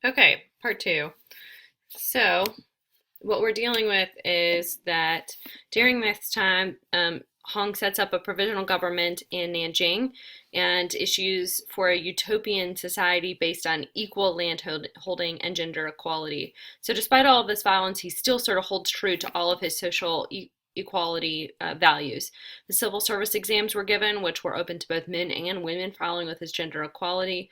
Okay, part two. So, what we're dealing with is that during this time, Hong sets up a provisional government in Nanjing and issues for a utopian society based on equal land holding and gender equality. So, despite all of this violence, he still sort of holds true to all of his social equality values. The civil service exams were given, which were open to both men and women, following with his gender equality.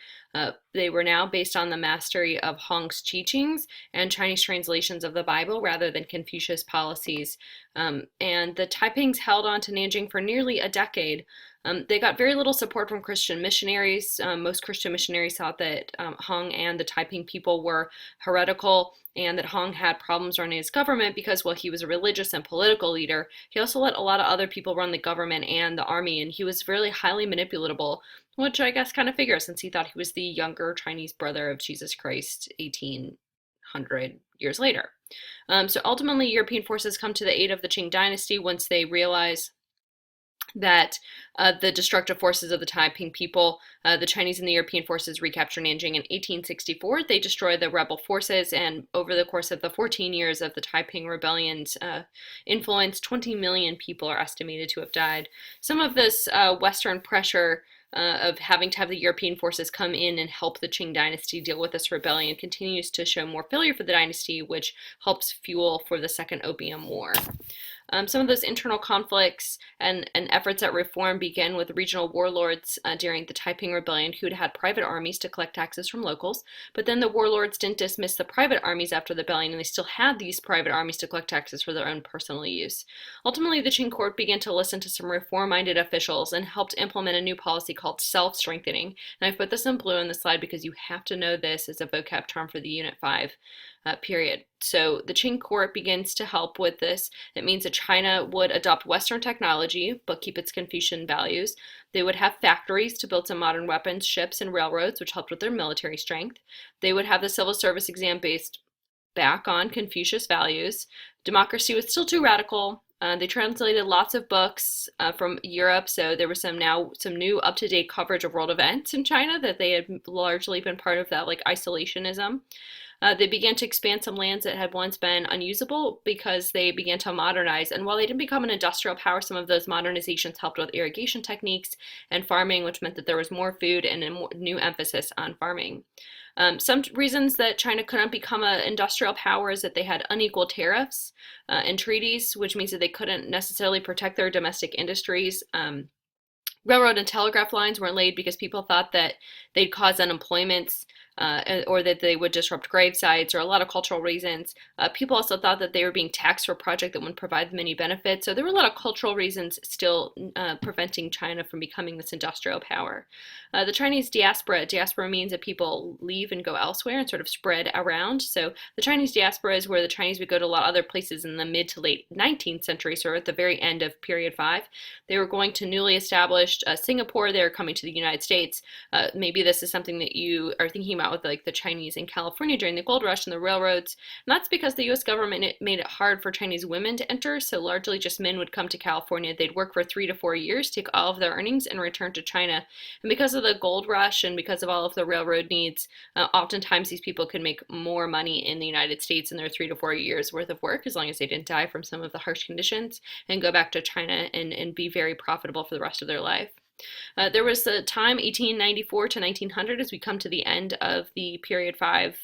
They were now based on the mastery of Hong's teachings and Chinese translations of the Bible rather than Confucius policies. And the Taipings held on to Nanjing for nearly a decade. They got very little support from Christian missionaries. Most Christian missionaries thought that Hong and the Taiping people were heretical and that Hong had problems running his government because, well, he was a religious and political leader. He also let a lot of other people run the government and the army, and he was really highly manipulatable, which I guess kind of figures since he thought he was the younger Chinese brother of Jesus Christ 1800 years later. So ultimately, European forces come to the aid of the Qing dynasty once they realize that the destructive forces of the Taiping people, the Chinese and the European forces recapture Nanjing in 1864. They destroy the rebel forces, and over the course of the 14 years of the Taiping rebellion's influence, 20 million people are estimated to have died. Some of this Western pressure of having to have the European forces come in and help the Qing dynasty deal with this rebellion continues to show more failure for the dynasty, which helps fuel for the Second Opium War. Some of those internal conflicts and efforts at reform began with regional warlords during the Taiping Rebellion who'd had private armies to collect taxes from locals, but then the warlords didn't dismiss the private armies after the rebellion, and they still had these private armies to collect taxes for their own personal use. Ultimately, the Qing court began to listen to some reform-minded officials and helped implement a new policy called self-strengthening. And I've put this in blue on the slide because you have to know this as a vocab term for the Unit 5 period. So the Qing court begins to help with this. It means that China would adopt Western technology, but keep its Confucian values. They would have factories to build some modern weapons, ships, and railroads, which helped with their military strength. They would have the civil service exam based back on Confucius values. Democracy was still too radical. They translated lots of books from Europe, so there was some new up-to-date coverage of world events in China that they had largely been part of that like isolationism. They began to expand some lands that had once been unusable because they began to modernize. And while they didn't become an industrial power, some of those modernizations helped with irrigation techniques and farming, which meant that there was more food and a new emphasis on farming. Some reasons that China couldn't become an industrial power is that they had unequal tariffs and treaties, which means that they couldn't necessarily protect their domestic industries. Railroad and telegraph lines weren't laid because people thought that they'd cause unemployment or that they would disrupt grave sites, or a lot of cultural reasons. People also thought that they were being taxed for a project that wouldn't provide them any benefit. So there were a lot of cultural reasons still preventing China from becoming this industrial power. The Chinese diaspora means that people leave and go elsewhere and sort of spread around. So the Chinese diaspora is where the Chinese would go to a lot of other places in the mid to late 19th century, so at the very end of period 5. They were going to newly established Singapore. They were coming to the United States. Maybe this is something that you are thinking about with like the Chinese in California during the gold rush and the railroads. And that's because the US government made it hard for Chinese women to enter, so largely just men would come to California. They'd work for 3 to 4 years, take all of their earnings, and return to China. And because of the gold rush and because of all of the railroad needs, oftentimes these people could make more money in the United States in their 3 to 4 years worth of work, as long as they didn't die from some of the harsh conditions, and go back to China and be very profitable for the rest of their life. There was a time, 1894 to 1900, as we come to the end of the period 5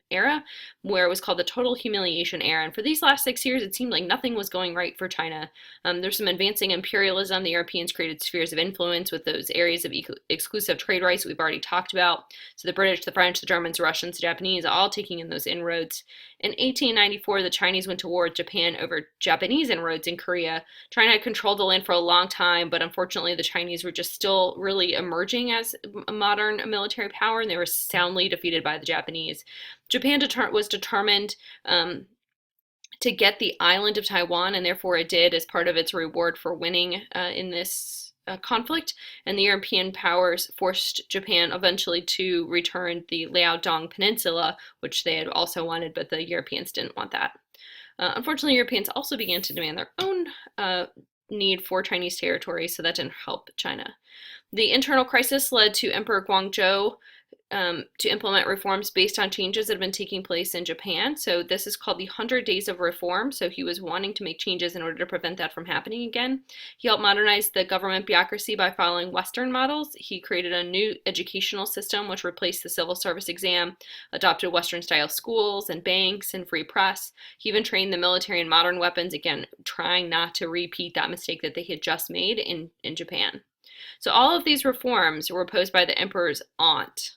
era, where it was called the total humiliation era. And for these last 6 years, it seemed like nothing was going right for China. There's some advancing imperialism. The Europeans created spheres of influence with those areas of exclusive trade rights that we've already talked about. So the British, the French, the Germans, the Russians, the Japanese, all taking in those inroads. In 1894, the Chinese went to war with Japan over Japanese inroads in Korea. China had controlled the land for a long time, but unfortunately the Chinese were just still really emerging as a modern military power, and they were soundly defeated by the Japanese. Japan was determined to get the island of Taiwan, and therefore it did as part of its reward for winning in this conflict. And the European powers forced Japan eventually to return the Liaodong Peninsula, which they had also wanted, but the Europeans didn't want that. Unfortunately, Europeans also began to demand their own need for Chinese territory, so that didn't help China. The internal crisis led to Emperor Guangzhou to implement reforms based on changes that have been taking place in Japan. So this is called the 100 Days of Reform. So he was wanting to make changes in order to prevent that from happening again. He helped modernize the government bureaucracy by following Western models. He created a new educational system which replaced the civil service exam, adopted Western-style schools and banks and free press. He even trained the military in modern weapons, again, trying not to repeat that mistake that they had just made in Japan. So all of these reforms were opposed by the emperor's aunt.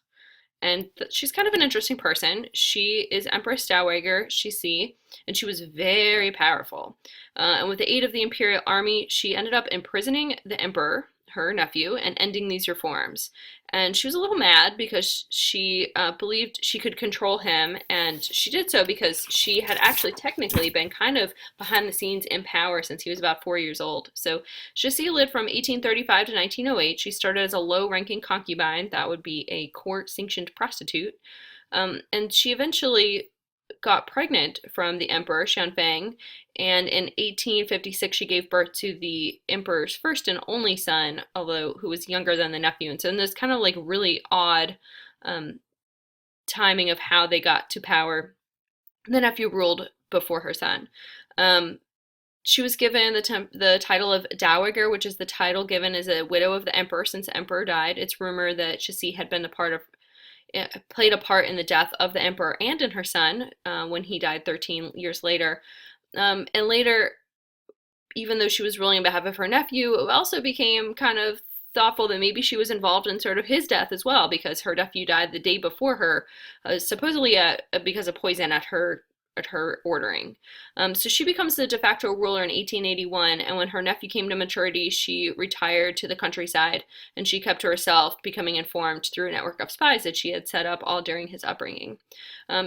And she's kind of an interesting person. She is Empress Dowager Cixi, and she was very powerful. And with the aid of the imperial army, she ended up imprisoning the emperor, her nephew, and ending these reforms. And she was a little mad because she believed she could control him, and she did so because she had actually technically been kind of behind the scenes in power since he was about 4 years old. So Cixi lived from 1835 to 1908. She started as a low-ranking concubine, that would be a court-sanctioned prostitute, and she eventually got pregnant from the emperor Xianfeng, and in 1856 she gave birth to the emperor's first and only son, although who was younger than the nephew. And so in this kind of like really odd timing of how they got to power, the nephew ruled before her son. She was given the title of Dowager, which is the title given as a widow of the emperor since the emperor died. It's rumored that Cixi had been played a part in the death of the emperor and in her son when he died 13 years later. And later, even though she was ruling on behalf of her nephew, it also became kind of thoughtful that maybe she was involved in sort of his death as well, because her nephew died the day before her, supposedly because of poison at her ordering. So she becomes the de facto ruler in 1881, and when her nephew came to maturity, she retired to the countryside, and she kept to herself, becoming informed through a network of spies that she had set up all during his upbringing.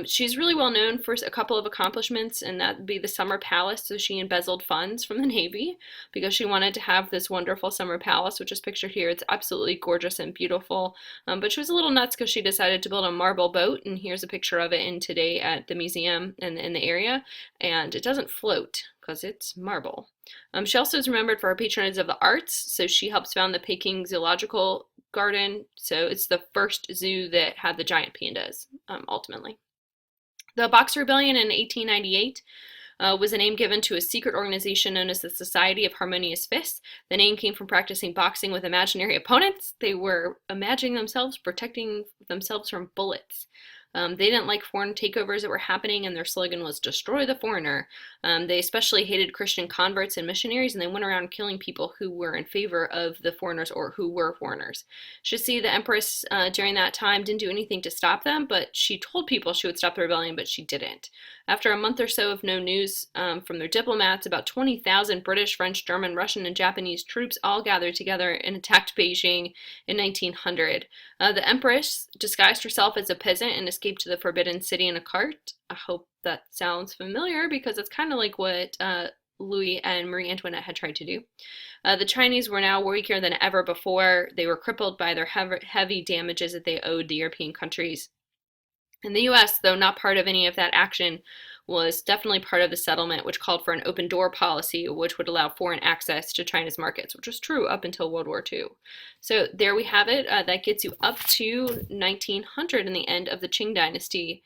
She's really well known for a couple of accomplishments, and that would be the summer palace. So she embezzled funds from the Navy because she wanted to have this wonderful summer palace, which is pictured here. It's absolutely gorgeous and beautiful, but she was a little nuts because she decided to build a marble boat, and here's a picture of it in today at the museum in the area, and it doesn't float because it's marble. She also is remembered for her patronage of the arts, so she helps found the Peking Zoological Garden, so it's the first zoo that had the giant pandas, ultimately. The Boxer Rebellion in 1898 was a name given to a secret organization known as the Society of Harmonious Fists. The name came from practicing boxing with imaginary opponents. They were imagining themselves protecting themselves from bullets. They didn't like foreign takeovers that were happening, and their slogan was "Destroy the Foreigner." They especially hated Christian converts and missionaries, and they went around killing people who were in favor of the foreigners or who were foreigners. Cixi, the empress, during that time didn't do anything to stop them, but she told people she would stop the rebellion, but she didn't. After a month or so of no news from their diplomats, about 20,000 British, French, German, Russian, and Japanese troops all gathered together and attacked Beijing in 1900. The empress disguised herself as a peasant and escaped to the Forbidden City in a cart. I hope that sounds familiar because it's kind of like what Louis and Marie Antoinette had tried to do. The Chinese were now weaker than ever before. They were crippled by their heavy damages that they owed the European countries. And the U.S., though not part of any of that action, was definitely part of the settlement, which called for an open door policy, which would allow foreign access to China's markets, which was true up until World War II. So there we have it. That gets you up to 1900 and the end of the Qing Dynasty.